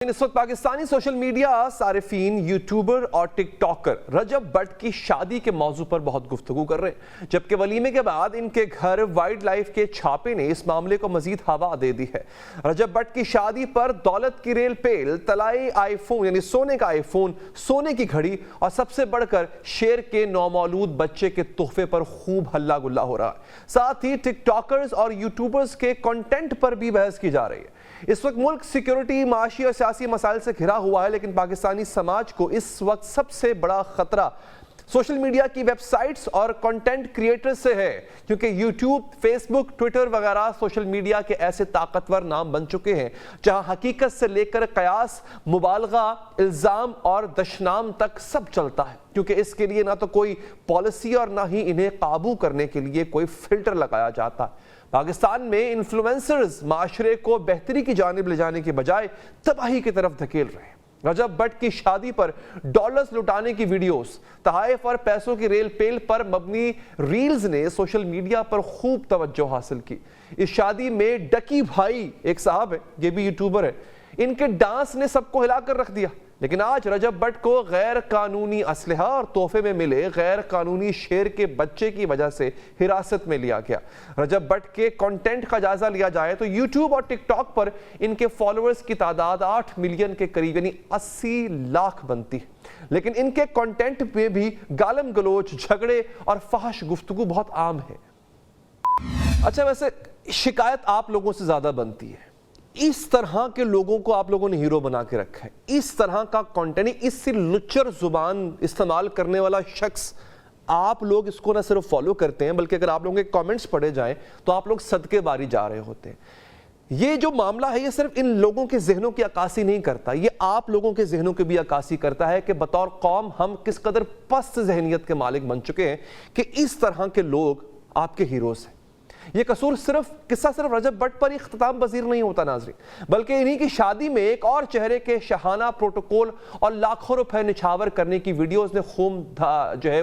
اس وقت Pakistani social media صارفین YouTuber اور ٹک ٹاکر رجب بٹ کی شادی کے موضوع پر بہت گفتگو کر رہے ہیں، جبکہ ولیمے کے بعد ان کے گھر وائلڈ لائف کے چھاپے نے اس معاملے کو مزید ہوا دے دی ہے۔ رجب بٹ کی شادی پر دولت کی ریل پیل، طلائی آئی فون یعنی سونے کا آئی فون، سونے کی گھڑی اور سب سے بڑھ کر شیر کے نومولود بچے کے تحفے پر خوب ہلا گلا ہو رہا ہے۔ ساتھ ہی ٹک ٹاکرز اور یوٹیوبرز کے کنٹینٹ پر بھی بحث کی جا رہی ہے۔ اس وقت ملک سیکیورٹی، معاشی اور سیاسی مسائل سے گھرا ہوا ہے، لیکن پاکستانی سماج کو اس وقت سب سے بڑا خطرہ سوشل میڈیا کی ویب سائٹس اور کنٹینٹ کریٹر سے ہے، کیونکہ یوٹیوب، فیس بک، ٹویٹر وغیرہ سوشل میڈیا کے ایسے طاقتور نام بن چکے ہیں جہاں حقیقت سے لے کر قیاس، مبالغہ، الزام اور دشنام تک سب چلتا ہے، کیونکہ اس کے لیے نہ تو کوئی پالیسی اور نہ ہی انہیں قابو کرنے کے لیے کوئی فلٹر لگایا جاتا ہے۔ پاکستان میں انفلوئنسرز معاشرے کو بہتری کی جانب لے جانے کے بجائے تباہی کی طرف دھکیل رہے ہیں۔ رجب بٹ کی شادی پر ڈالرز لٹانے کی ویڈیوز، تحائف اور پیسوں کی ریل پیل پر مبنی ریلز نے سوشل میڈیا پر خوب توجہ حاصل کی۔ اس شادی میں ڈکی بھائی ایک صاحب ہے، یہ بھی یوٹیوبر ہے، ان کے ڈانس نے سب کو ہلا کر رکھ دیا، لیکن آج رجب بٹ کو غیر قانونی اسلحہ اور تحفے میں ملے غیر قانونی شیر کے بچے کی وجہ سے حراست میں لیا گیا۔ رجب بٹ کے کنٹینٹ کا جائزہ لیا جائے تو یوٹیوب اور ٹک ٹاک پر ان کے فالوورز کی تعداد 8 ملین کے قریب یعنی 80 لاکھ بنتی ہے، لیکن ان کے کنٹینٹ میں بھی گالم گلوچ، جھگڑے اور فحش گفتگو بہت عام ہے۔ اچھا، ویسے شکایت آپ لوگوں سے زیادہ بنتی ہے، اس طرح کے لوگوں کو آپ لوگوں نے ہیرو بنا کے رکھا ہے، اس طرح کا کنٹینٹ، اس سے لچر زبان استعمال کرنے والا شخص، آپ لوگ اس کو نہ صرف فالو کرتے ہیں بلکہ اگر آپ لوگوں کے کامنٹس پڑھے جائیں تو آپ لوگ صدقے باری جا رہے ہوتے ہیں۔ یہ جو معاملہ ہے یہ صرف ان لوگوں کے ذہنوں کی عکاسی نہیں کرتا، یہ آپ لوگوں کے ذہنوں کی بھی عکاسی کرتا ہے کہ بطور قوم ہم کس قدر پست ذہنیت کے مالک بن چکے ہیں کہ اس طرح کے لوگ آپ کے ہیروز ہیں۔ یہ قصور قصہ صرف رجب بٹ پر اختتام پذیر نہیں ہوتا ناظرین، بلکہ انہی کی شادی میں ایک اور چہرے کے شاہانہ پروٹوکول اور لاکھوں روپے نچھاور کرنے کی ویڈیوز نے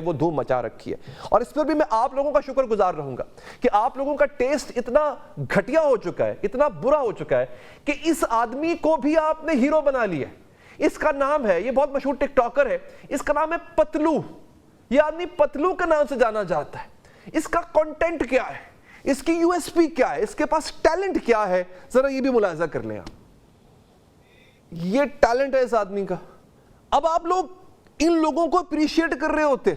وہ دھوم مچا رکھی ہے، اور اس پر بھی میں آپ لوگوں کا شکر گزار رہوں گا کہ آپ لوگوں کا ٹیسٹ اتنا گھٹیا ہو چکا ہے، اتنا برا ہو چکا ہے کہ اس آدمی کو بھی آپ نے ہیرو بنا لیا ہے۔ اس کا نام ہے، یہ بہت مشہور ٹک ٹاکر ہے، اس کا نام ہے پتلو۔ یہ آدمی پتلو کے نام سے جانا جاتا ہے۔ اس کا کنٹینٹ کیا ہے، اس کی یو ایس پی کیا ہے، اس کے پاس ٹیلنٹ کیا ہے، ذرا یہ بھی ملاحظہ کر لیں آپ۔ یہ ٹیلنٹ ہے اس آدمی کا۔ اب آپ لوگ ان لوگوں کو اپریشیٹ کر رہے ہوتے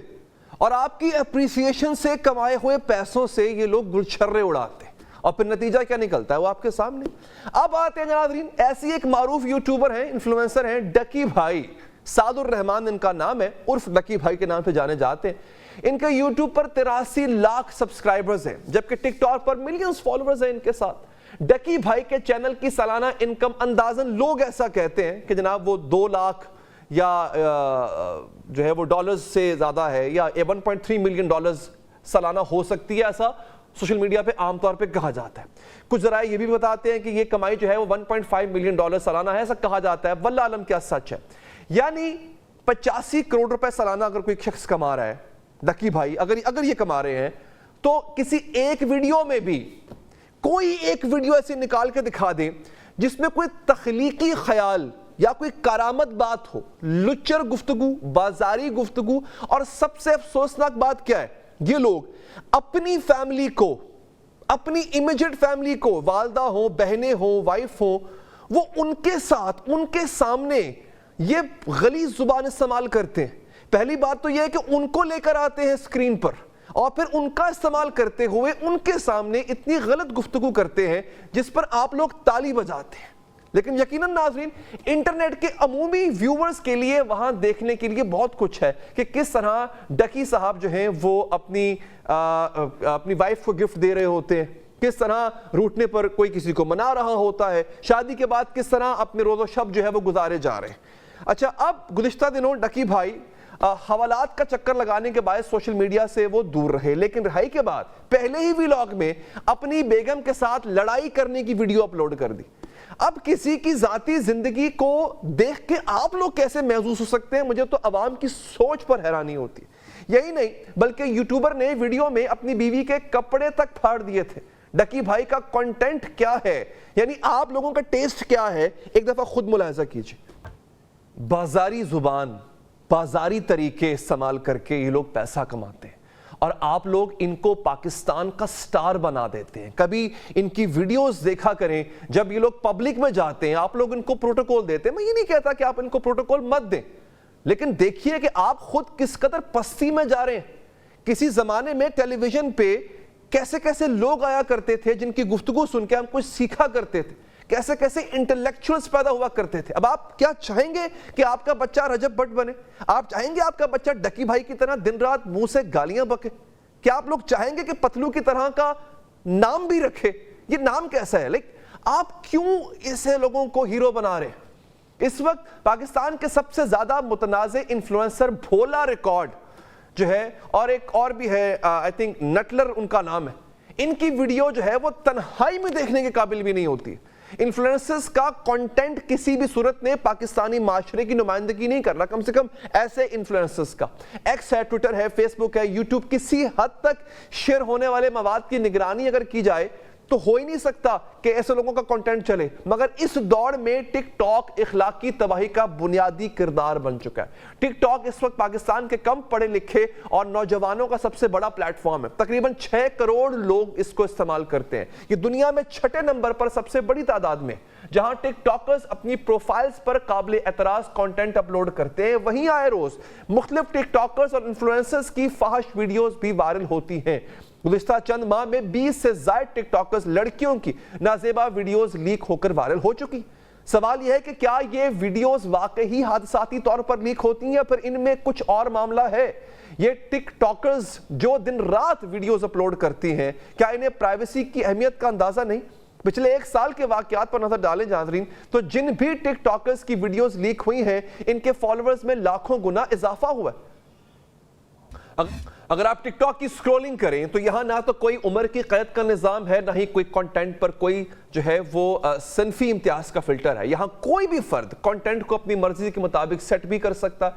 اور آپ کی اپریسیشن سے کمائے ہوئے پیسوں سے یہ لوگ گلچھرے اڑاتے اور پھر نتیجہ کیا نکلتا ہے وہ آپ کے سامنے۔ اب آتے ہیں ناظرین، ایسی ایک معروف یوٹیوبر ہیں، انفلوئنسر ہیں، ڈکی بھائی، سعد الرحمان ان کا نام ہے، عرف ڈکی بھائی کے نام سے جانے جاتے ہیں۔ ان کے یوٹیوب پر 83 لاکھ سبسکرائبرز ہیں، جبکہ ٹک ٹاک پر ملینز فالوورز ہیں ان کے ساتھ۔ ڈکی بھائی کے چینل کی سالانہ انکم اندازاً لوگ ایسا کہتے ہیں کہ جناب وہ 2 لاکھ یا وہ ڈالرز سے زیادہ ہے، یا 1.3 ملین ڈالرز سالانہ ہو سکتی ہے، ایسا سوشل میڈیا پہ عام طور پہ کہا جاتا ہے۔ کچھ ذرائع یہ بھی بتاتے ہیں کہ یہ کمائی جو ہے وہ 1.5 ملین ڈالر سالانہ ہے، ایسا کہا جاتا ہے، واللہ عالم کیا سچ ہے۔ یعنی 85 کروڑ روپے سالانہ اگر کوئی شخص کما رہا ہے، ڈکی بھائی اگر یہ کما رہے ہیں، تو کسی ایک ویڈیو میں بھی کوئی ایک ویڈیو ایسے نکال کے دکھا دیں جس میں کوئی تخلیقی خیال یا کوئی کارآمد بات ہو، لچر گفتگو، بازاری گفتگو، اور سب سے افسوسناک بات کیا ہے، یہ لوگ اپنی فیملی کو، اپنی امیجڈ فیملی کو، والدہ ہوں، بہنیں ہوں، وائف ہوں، وہ ان کے ساتھ، ان کے سامنے یہ غلیظ زبان استعمال کرتے ہیں۔ پہلی بات تو یہ ہے کہ ان کو لے کر آتے ہیں اسکرین پر اور پھر ان کا استعمال کرتے ہوئے ان کے سامنے اتنی غلط گفتگو کرتے ہیں جس پر آپ لوگ تالی بجاتے ہیں۔ لیکن یقیناً ناظرین، انٹرنیٹ کے عمومی ویورز کے لیے وہاں دیکھنے کے لیے بہت کچھ ہے کہ کس طرح ڈکی صاحب جو ہیں وہ اپنی وائف کو گفٹ دے رہے ہوتے ہیں، کس طرح روٹنے پر کوئی کسی کو منا رہا ہوتا ہے، شادی کے بعد کس طرح اپنے روز و شب جو ہے وہ گزارے جا رہے ہیں۔ اچھا، اب گزشتہ دنوں ڈکی بھائی حوالات کا چکر لگانے کے باعث سوشل میڈیا سے وہ دور رہے، لیکن رہائی کے بعد پہلے ہی ویلاگ میں اپنی بیگم کے ساتھ لڑائی کرنے کی ویڈیو اپلوڈ کر دی۔ اب کسی کی ذاتی زندگی کو دیکھ کے آپ لوگ کیسے محظوظ ہو سکتے ہیں، مجھے تو عوام کی سوچ پر حیرانی ہوتی ہے۔ یہی نہیں بلکہ یوٹیوبر نے ویڈیو میں اپنی بیوی کے کپڑے تک پھاڑ دیے تھے۔ ڈکی بھائی کا کنٹینٹ کیا ہے, یعنی آپ لوگوں کا ٹیسٹ کیا ہے, ایک دفعہ خود ملاحظہ کیجئے. بازاری زبان, بازاری طریقے استعمال کر کے یہ لوگ پیسہ کماتے ہیں اور آپ لوگ ان کو پاکستان کا سٹار بنا دیتے ہیں. کبھی ان کی ویڈیوز دیکھا کریں, جب یہ لوگ پبلک میں جاتے ہیں آپ لوگ ان کو پروٹوکول دیتے ہیں. میں یہ نہیں کہتا کہ آپ ان کو پروٹوکول مت دیں, لیکن دیکھیے کہ آپ خود کس قدر پستی میں جا رہے ہیں. کسی زمانے میں ٹیلی ویژن پہ کیسے کیسے لوگ آیا کرتے تھے جن کی گفتگو سن کے ہم کچھ سیکھا کرتے تھے, کیسے کیسے انٹلیکچوئلز پیدا ہوا کرتے تھے. اب آپ کیا چاہیں گے کہ آپ کا بچہ رجب بٹ بنے؟ آپ چاہیں گے آپ کا بچہ ڈکی بھائی کی طرح دن رات منہ سے گالیاں بکے؟ کیا آپ لوگ چاہیں گے کہ پتلو کی طرح کا نام بھی رکھے؟ یہ نام کیسا ہے؟ آپ کیوں اسے لوگوں کو ہیرو بنا رہے ہیں؟ اس وقت پاکستان کے سب سے زیادہ متنازع انفلوئنسر بھولا ریکارڈ جو ہے, اور ایک اور بھی ہے آئی تھنک نٹلر ان کا نام ہے, ان کی ویڈیو جو ہے وہ تنہائی میں دیکھنے کے قابل بھی نہیں ہوتی. انفلوئنسرز کا کنٹینٹ کسی بھی صورت میں پاکستانی معاشرے کی نمائندگی نہیں کر رہا, کم سے کم ایسے انفلوئنسرز کا. ایکس ہے, ٹویٹر ہے, فیس بک ہے, یوٹیوب, کسی حد تک شیئر ہونے والے مواد کی نگرانی اگر کی جائے تو ہو ہی نہیں سکتا کہ ایسے لوگوں کا کنٹینٹ چلے. مگر اس دور میں ٹک ٹاک اخلاقی تباہی کا بنیادی کردار بن چکا ہے. ٹک ٹاک اس وقت پاکستان کے کم پڑھے لکھے اور نوجوانوں کا سب سے بڑا پلیٹ فارم ہے. تقریباً 6 کروڑ لوگ اس کو استعمال کرتے ہیں. یہ دنیا میں 6 نمبر پر سب سے بڑی تعداد میں. جہاں ٹک ٹاکرز اپنی پروفائلز پر قابل اعتراض کنٹینٹ اپلوڈ کرتے ہیں, وہیں آئے روز مختلف ٹک ٹاکرز اور انفلوئنسرز کی فحش ویڈیوز بھی وائرل ہوتی ہیں. گزشتہ چند ماہ میں 20 سے زائد ٹک ٹاکرز لڑکیوں کی نازیبا ویڈیوز لیک ہو کر وائرل ہو چکی. سوال یہ ہے کہ کیا یہ ویڈیوز واقعی حادثاتی طور پر لیک ہوتی ہیں یا پھر ان میں کچھ اور معاملہ ہے؟ یہ ٹک ٹاکرز جو دن رات ویڈیوز اپلوڈ کرتی ہیں, کیا انہیں پرائیویسی کی اہمیت کا اندازہ نہیں؟ پچھلے 1 سال کے واقعات پر نظر ڈالیں ناظرین, تو جن بھی ٹک ٹاکرز کی ویڈیوز لیک ہوئی ہیں ان کے فالوورز میں لاکھوں گنا اضافہ ہوا ہے. اگر آپ ٹک ٹاک کی سکرولنگ کریں تو یہاں نہ تو کوئی عمر کی قید کا نظام ہے, نہ ہی کوئی کنٹینٹ پر کوئی جو ہے وہ صنفی امتیاز کا فلٹر ہے. یہاں کوئی بھی فرد کنٹینٹ کو اپنی مرضی کے مطابق سیٹ بھی کر سکتا.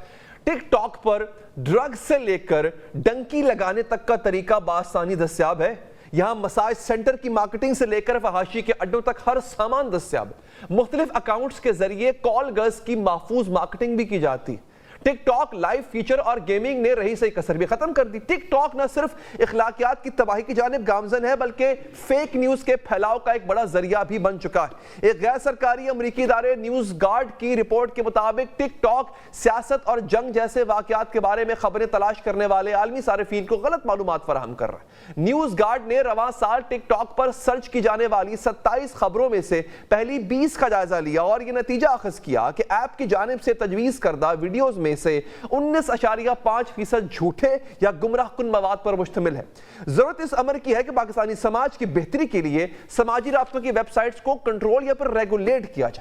ٹک ٹاک پر ڈرگ سے لے کر ڈنکی لگانے تک کا طریقہ بآسانی دستیاب ہے. یہاں مساج سینٹر کی مارکیٹنگ سے لے کر فحاشی کے اڈوں تک ہر سامان دستیاب ہے. مختلف اکاؤنٹس کے ذریعے کال گرلز کی محفوظ مارکیٹنگ بھی کی جاتی. ٹک ٹاک لائیو فیچر اور گیمنگ نے رہی سہی کسر بھی ختم کر دی. ٹک ٹاک نہ صرف اخلاقیات کی تباہی کی جانب گامزن ہے بلکہ فیک نیوز کے پھیلاؤ کا ایک بڑا ذریعہ بھی بن چکا ہے. ایک غیر سرکاری امریکی ادارے نیوز گارڈ کی رپورٹ کے مطابق ٹک ٹاک سیاست اور جنگ جیسے واقعات کے بارے میں خبریں تلاش کرنے والے عالمی صارفین کو غلط معلومات فراہم کر رہا ہے. نیوز گارڈ نے رواں سال ٹک ٹاک پر سرچ کی جانے والی 27 خبروں میں سے پہلی 20 کا جائزہ لیا اور یہ نتیجہ اخذ کیا کہ ایپ کی جانب سے تجویز کردہ ویڈیوز میں سے 19.5% جھوٹے یا گمراہ کن مواد پر مشتمل ہے. ضرورت اس امر کی ہے کہ پاکستانی سماج کی بہتری کے لیے سماجی رابطوں کی ویب سائٹس کو کنٹرول یا پھر ریگولیٹ کیا جائے.